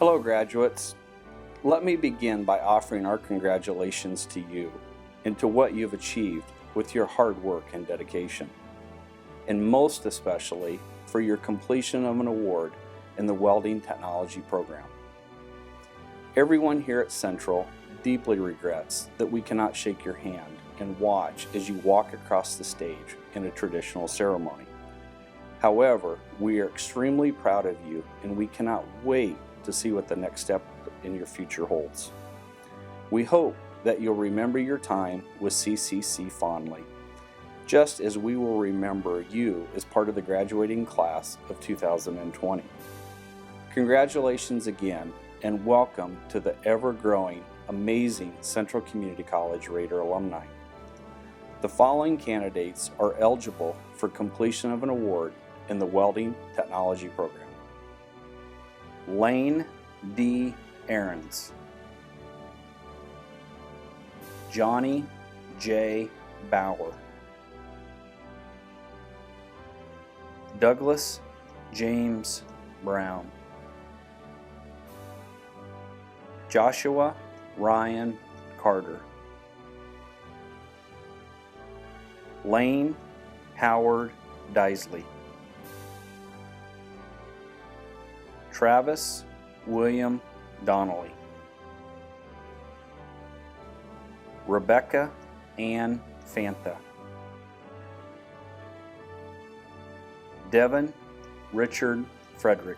Hello, graduates. Let me begin by offering our congratulations to you and to what you've achieved with your hard work and dedication, and most especially for your completion of an award in the Welding Technology program. Everyone here at Central deeply regrets that we cannot shake your hand and watch as you walk across the stage in a traditional ceremony. However, we are extremely proud of you and we cannot wait to see what the next step in your future holds. We hope that you'll remember your time with CCC fondly, just as we will remember you as part of the graduating class of 2020. Congratulations again, and welcome to the ever-growing, amazing Central Community College Raider alumni. The following candidates are eligible for completion of an award in the Welding Technology program. Lane D. Ahrens, Johnny J. Bauer, Douglas James Brown, Joshua Ryan Carter, Lane Howard Deisley, Travis William Donnelly, Rebecca Ann Fanta, Devin Richard Frederick,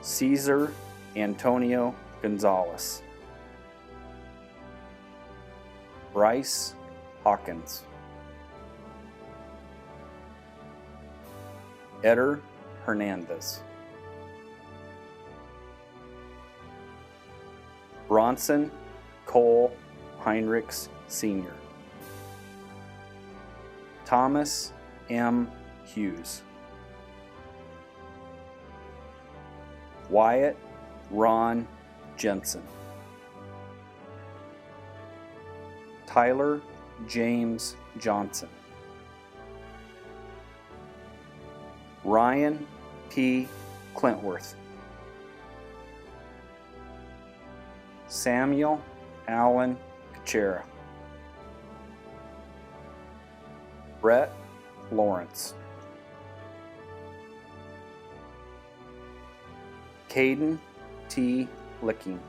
Caesar Antonio Gonzalez, Bryce Hawkins, Eder Hernandez, Bronson Cole Heinrichs Sr., Thomas M. Hughes, Wyatt Ron Jensen, Tyler James Johnson, Ryan P. Clintworth, Samuel Allen Kachera, Brett Lawrence, Caden T. Licking,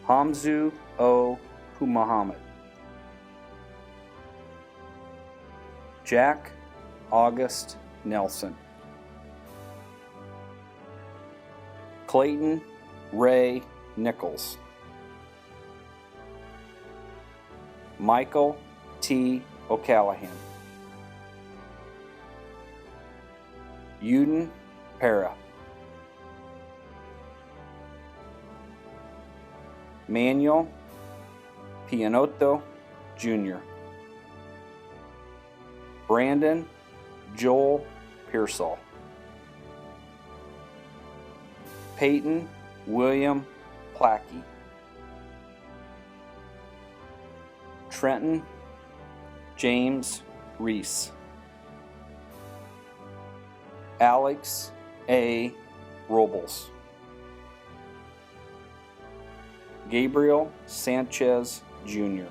Hamzu O. Muhammad, Jack August Nelson, Clayton Ray Nichols, Michael T. O'Callahan, Uden Para, Manuel Pianotto Jr., Brandon Joel Pearsall, Peyton William Plackey, Trenton James Reese, Alex A. Robles, Gabriel Sanchez Jr.,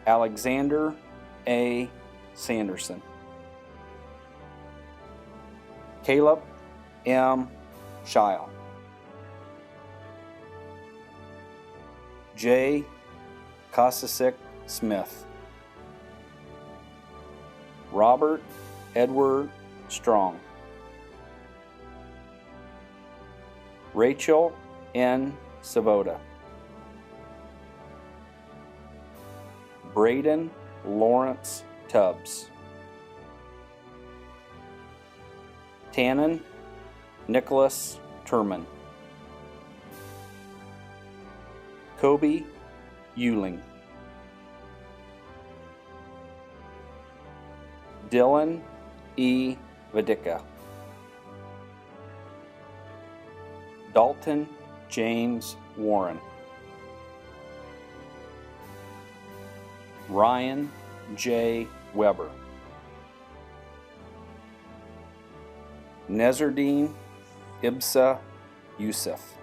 Alexander A. Sanderson, Caleb M. Shile, J. Kosasik Smith, Robert Edward Strong, Rachel N. Savoda, Braden Lawrence Tubbs, Tannen Nicholas Turman, Kobe Euling, Dylan E. Vidicka, Dalton James Warren, Ryan J. Weber. Nezardine Ibsa Yusuf.